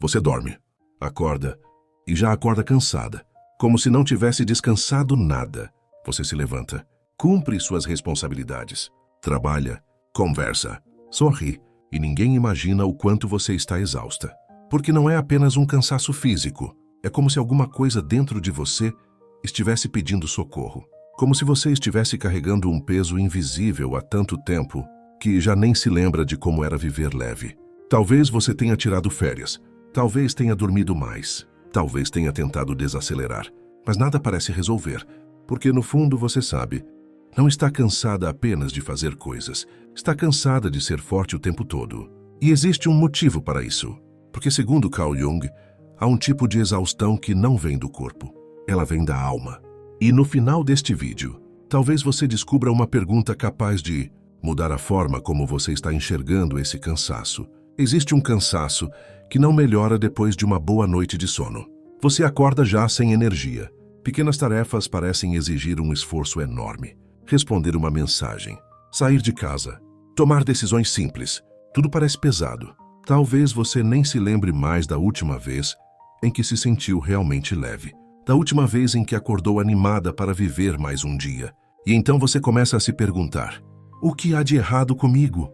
Você dorme, acorda e já acorda cansada, como se não tivesse descansado nada. Você se levanta, cumpre suas responsabilidades, trabalha, conversa, sorri e ninguém imagina o quanto você está exausta. Porque não é apenas um cansaço físico, é como se alguma coisa dentro de você estivesse pedindo socorro. Como se você estivesse carregando um peso invisível há tanto tempo que já nem se lembra de como era viver leve. Talvez você tenha tirado férias, talvez tenha dormido mais, talvez tenha tentado desacelerar, mas nada parece resolver, porque no fundo você sabe, não está cansada apenas de fazer coisas, está cansada de ser forte o tempo todo. E existe um motivo para isso, porque segundo Carl Jung, há um tipo de exaustão que não vem do corpo, ela vem da alma. E no final deste vídeo, talvez você descubra uma pergunta capaz de mudar a forma como você está enxergando esse cansaço. Existe um cansaço que não melhora depois de uma boa noite de sono. Você acorda já sem energia. Pequenas tarefas parecem exigir um esforço enorme. Responder uma mensagem, sair de casa, tomar decisões simples. Tudo parece pesado. Talvez você nem se lembre mais da última vez em que se sentiu realmente leve. Da última vez em que acordou animada para viver mais um dia. E então você começa a se perguntar, o que há de errado comigo?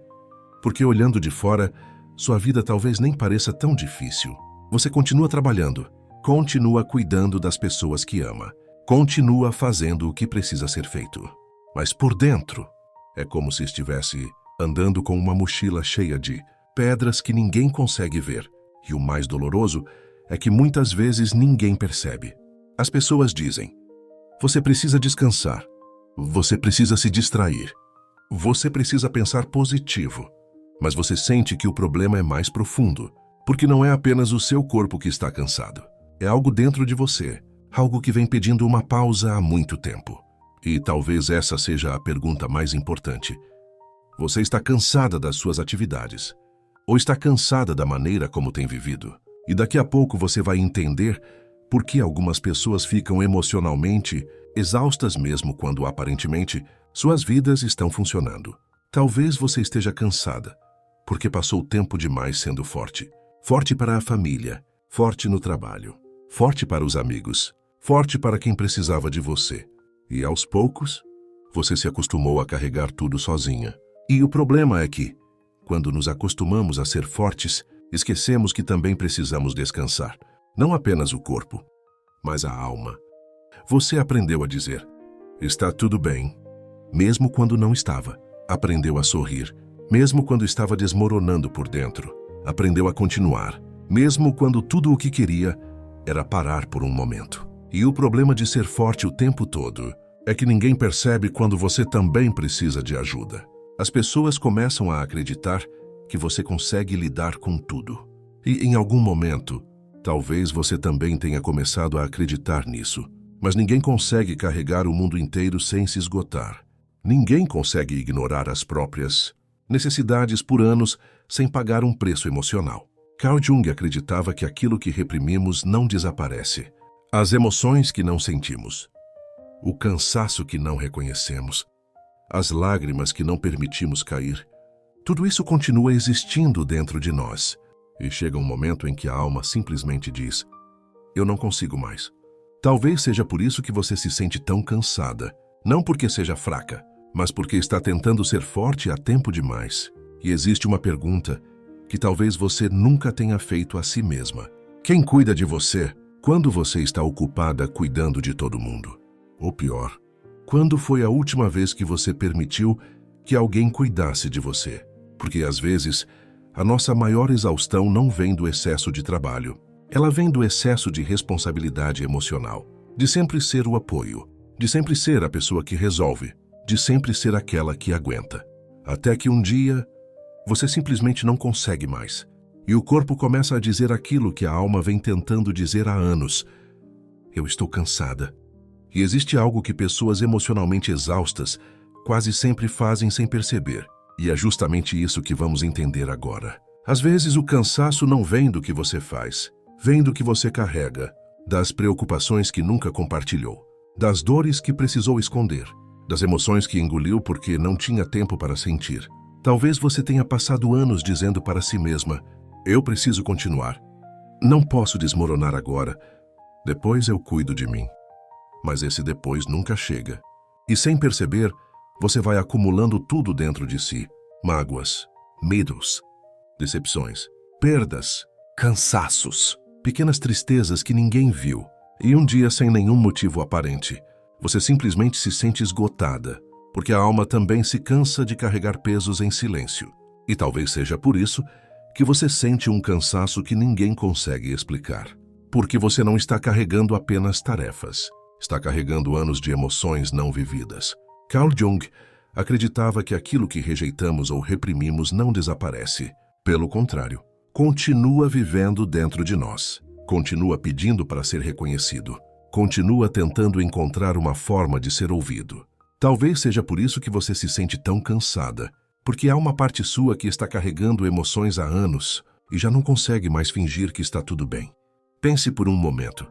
Porque olhando de fora, sua vida talvez nem pareça tão difícil. Você continua trabalhando, continua cuidando das pessoas que ama, continua fazendo o que precisa ser feito. Mas por dentro, é como se estivesse andando com uma mochila cheia de pedras que ninguém consegue ver. E o mais doloroso é que muitas vezes ninguém percebe. As pessoas dizem, você precisa descansar, você precisa se distrair, você precisa pensar positivo. Mas você sente que o problema é mais profundo, porque não é apenas o seu corpo que está cansado. É algo dentro de você, algo que vem pedindo uma pausa há muito tempo. E talvez essa seja a pergunta mais importante. Você está cansada das suas atividades? Ou está cansada da maneira como tem vivido? E daqui a pouco você vai entender por que algumas pessoas ficam emocionalmente exaustas mesmo quando aparentemente suas vidas estão funcionando. Talvez você esteja cansada, porque passou tempo demais sendo forte. Forte para a família, forte no trabalho, forte para os amigos, forte para quem precisava de você. E aos poucos, você se acostumou a carregar tudo sozinha. E o problema é que, quando nos acostumamos a ser fortes, esquecemos que também precisamos descansar. Não apenas o corpo, mas a alma. Você aprendeu a dizer, está tudo bem, mesmo quando não estava. Aprendeu a sorrir, mesmo quando estava desmoronando por dentro. Aprendeu a continuar, mesmo quando tudo o que queria era parar por um momento. E o problema de ser forte o tempo todo é que ninguém percebe quando você também precisa de ajuda. As pessoas começam a acreditar que você consegue lidar com tudo. E em algum momento, talvez você também tenha começado a acreditar nisso. Mas ninguém consegue carregar o mundo inteiro sem se esgotar. Ninguém consegue ignorar as próprias necessidades por anos sem pagar um preço emocional. Carl Jung acreditava que aquilo que reprimimos não desaparece. As emoções que não sentimos, o cansaço que não reconhecemos, as lágrimas que não permitimos cair, tudo isso continua existindo dentro de nós. E chega um momento em que a alma simplesmente diz, eu não consigo mais. Talvez seja por isso que você se sente tão cansada, não porque seja fraca, mas porque está tentando ser forte há tempo demais. E existe uma pergunta que talvez você nunca tenha feito a si mesma. Quem cuida de você quando você está ocupada cuidando de todo mundo? Ou pior, quando foi a última vez que você permitiu que alguém cuidasse de você? Porque às vezes, a nossa maior exaustão não vem do excesso de trabalho. Ela vem do excesso de responsabilidade emocional, de sempre ser o apoio, de sempre ser a pessoa que resolve, de sempre ser aquela que aguenta. Até que um dia, você simplesmente não consegue mais. E o corpo começa a dizer aquilo que a alma vem tentando dizer há anos. Eu estou cansada. E existe algo que pessoas emocionalmente exaustas quase sempre fazem sem perceber. E é justamente isso que vamos entender agora. Às vezes o cansaço não vem do que você faz, vem do que você carrega, das preocupações que nunca compartilhou, das dores que precisou esconder, das emoções que engoliu porque não tinha tempo para sentir. Talvez você tenha passado anos dizendo para si mesma, eu preciso continuar. Não posso desmoronar agora. Depois eu cuido de mim. Mas esse depois nunca chega. E sem perceber, você vai acumulando tudo dentro de si. Mágoas, medos, decepções, perdas, cansaços, pequenas tristezas que ninguém viu. E um dia, sem nenhum motivo aparente, você simplesmente se sente esgotada, porque a alma também se cansa de carregar pesos em silêncio. E talvez seja por isso que você sente um cansaço que ninguém consegue explicar. Porque você não está carregando apenas tarefas. Está carregando anos de emoções não vividas. Carl Jung acreditava que aquilo que rejeitamos ou reprimimos não desaparece. Pelo contrário, continua vivendo dentro de nós. Continua pedindo para ser reconhecido. Continua tentando encontrar uma forma de ser ouvido. Talvez seja por isso que você se sente tão cansada, porque há uma parte sua que está carregando emoções há anos e já não consegue mais fingir que está tudo bem. Pense por um momento.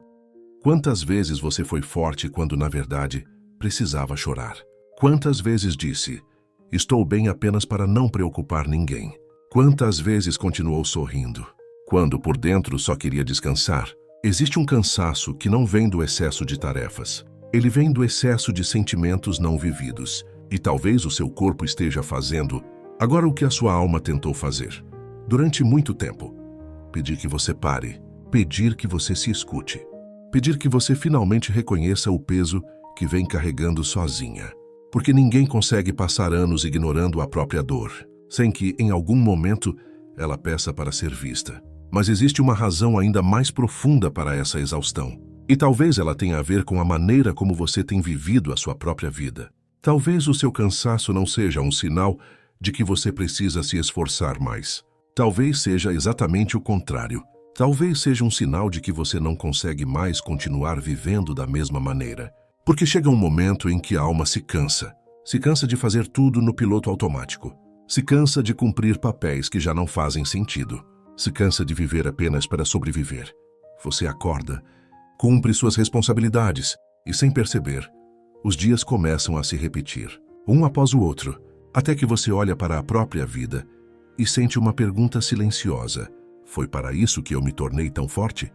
Quantas vezes você foi forte quando, na verdade, precisava chorar? Quantas vezes disse, estou bem apenas para não preocupar ninguém? Quantas vezes continuou sorrindo, quando por dentro só queria descansar? Existe um cansaço que não vem do excesso de tarefas. Ele vem do excesso de sentimentos não vividos. E talvez o seu corpo esteja fazendo agora o que a sua alma tentou fazer. Durante muito tempo, pedir que você pare, pedir que você se escute, pedir que você finalmente reconheça o peso que vem carregando sozinha. Porque ninguém consegue passar anos ignorando a própria dor, sem que, em algum momento, ela peça para ser vista. Mas existe uma razão ainda mais profunda para essa exaustão. E talvez ela tenha a ver com a maneira como você tem vivido a sua própria vida. Talvez o seu cansaço não seja um sinal de que você precisa se esforçar mais. Talvez seja exatamente o contrário. Talvez seja um sinal de que você não consegue mais continuar vivendo da mesma maneira. Porque chega um momento em que a alma se cansa. Se cansa de fazer tudo no piloto automático. Se cansa de cumprir papéis que já não fazem sentido. Se cansa de viver apenas para sobreviver. Você acorda, cumpre suas responsabilidades e, sem perceber, os dias começam a se repetir, um após o outro, até que você olha para a própria vida e sente uma pergunta silenciosa. Foi para isso que eu me tornei tão forte?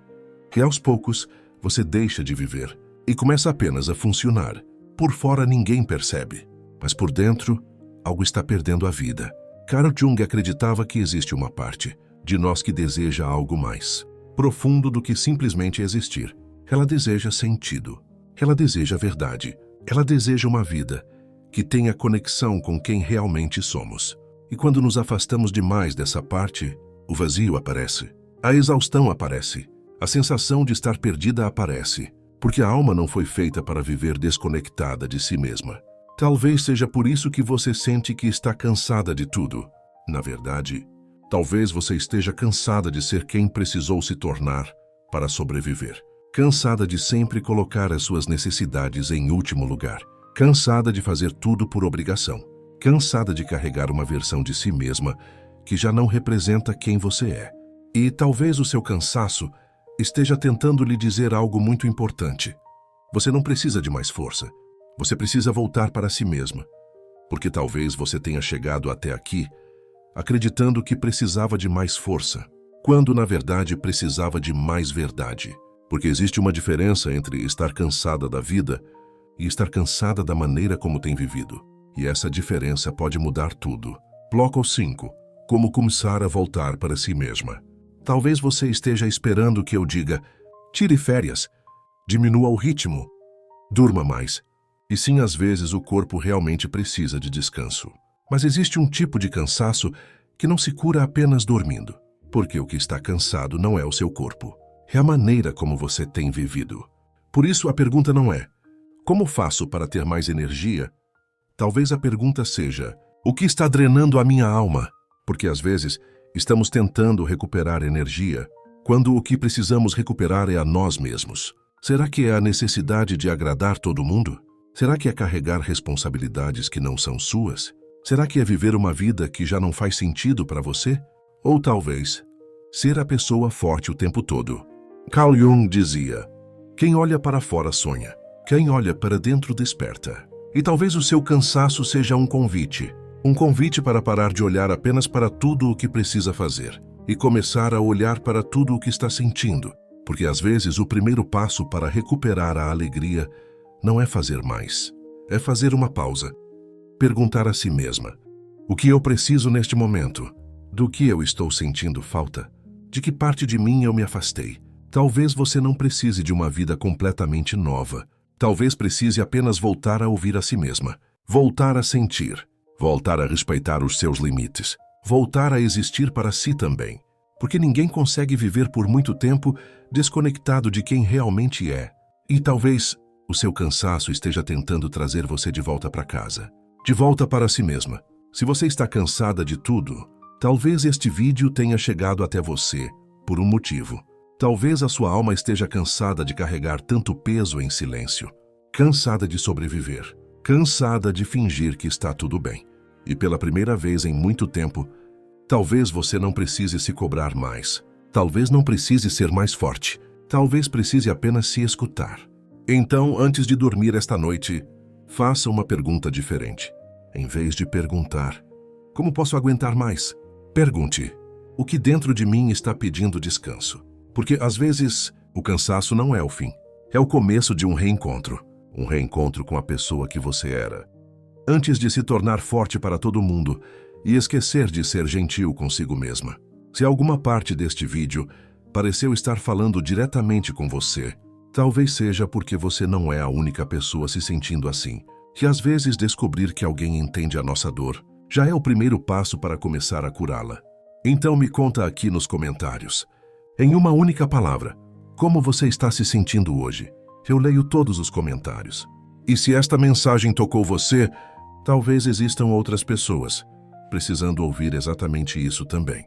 E aos poucos, você deixa de viver e começa apenas a funcionar. Por fora ninguém percebe, mas por dentro, algo está perdendo a vida. Carl Jung acreditava que existe uma parte de nós que deseja algo mais profundo do que simplesmente existir. Ela deseja sentido. Ela deseja verdade. Ela deseja uma vida que tenha conexão com quem realmente somos. E quando nos afastamos demais dessa parte, o vazio aparece. A exaustão aparece. A sensação de estar perdida aparece. Porque a alma não foi feita para viver desconectada de si mesma. Talvez seja por isso que você sente que está cansada de tudo. Na verdade, talvez você esteja cansada de ser quem precisou se tornar para sobreviver. Cansada de sempre colocar as suas necessidades em último lugar. Cansada de fazer tudo por obrigação. Cansada de carregar uma versão de si mesma que já não representa quem você é. E talvez o seu cansaço esteja tentando lhe dizer algo muito importante. Você não precisa de mais força. Você precisa voltar para si mesma. Porque talvez você tenha chegado até aqui acreditando que precisava de mais força, quando na verdade precisava de mais verdade. Porque existe uma diferença entre estar cansada da vida e estar cansada da maneira como tem vivido. E essa diferença pode mudar tudo. Bloco 5. Como começar a voltar para si mesma. Talvez você esteja esperando que eu diga, tire férias, diminua o ritmo, durma mais. E sim, às vezes o corpo realmente precisa de descanso. Mas existe um tipo de cansaço que não se cura apenas dormindo. Porque o que está cansado não é o seu corpo. É a maneira como você tem vivido. Por isso a pergunta não é, como faço para ter mais energia? Talvez a pergunta seja, o que está drenando a minha alma? Porque às vezes estamos tentando recuperar energia, quando o que precisamos recuperar é a nós mesmos. Será que é a necessidade de agradar todo mundo? Será que é carregar responsabilidades que não são suas? Será que é viver uma vida que já não faz sentido para você? Ou talvez, ser a pessoa forte o tempo todo. Carl Jung dizia, quem olha para fora sonha, quem olha para dentro desperta. E talvez o seu cansaço seja um convite para parar de olhar apenas para tudo o que precisa fazer e começar a olhar para tudo o que está sentindo, porque às vezes o primeiro passo para recuperar a alegria não é fazer mais, é fazer uma pausa. Perguntar a si mesma: o que eu preciso neste momento? Do que eu estou sentindo falta? De que parte de mim eu me afastei? Talvez você não precise de uma vida completamente nova. Talvez precise apenas voltar a ouvir a si mesma, voltar a sentir, voltar a respeitar os seus limites, voltar a existir para si também. Porque ninguém consegue viver por muito tempo desconectado de quem realmente é. E talvez o seu cansaço esteja tentando trazer você de volta para casa, de volta para si mesma. Se você está cansada de tudo, talvez este vídeo tenha chegado até você por um motivo. Talvez a sua alma esteja cansada de carregar tanto peso em silêncio, cansada de sobreviver, cansada de fingir que está tudo bem. E pela primeira vez em muito tempo, talvez você não precise se cobrar mais. Talvez não precise ser mais forte. Talvez precise apenas se escutar. Então, antes de dormir esta noite, faça uma pergunta diferente. Em vez de perguntar: como posso aguentar mais? Pergunte: o que dentro de mim está pedindo descanso? Porque, às vezes, o cansaço não é o fim. É o começo de um reencontro. Um reencontro com a pessoa que você era. Antes de se tornar forte para todo mundo e esquecer de ser gentil consigo mesma. Se alguma parte deste vídeo pareceu estar falando diretamente com você, talvez seja porque você não é a única pessoa se sentindo assim. Que às vezes descobrir que alguém entende a nossa dor já é o primeiro passo para começar a curá-la. Então me conta aqui nos comentários, em uma única palavra, como você está se sentindo hoje. Eu leio todos os comentários. E se esta mensagem tocou você, talvez existam outras pessoas precisando ouvir exatamente isso também.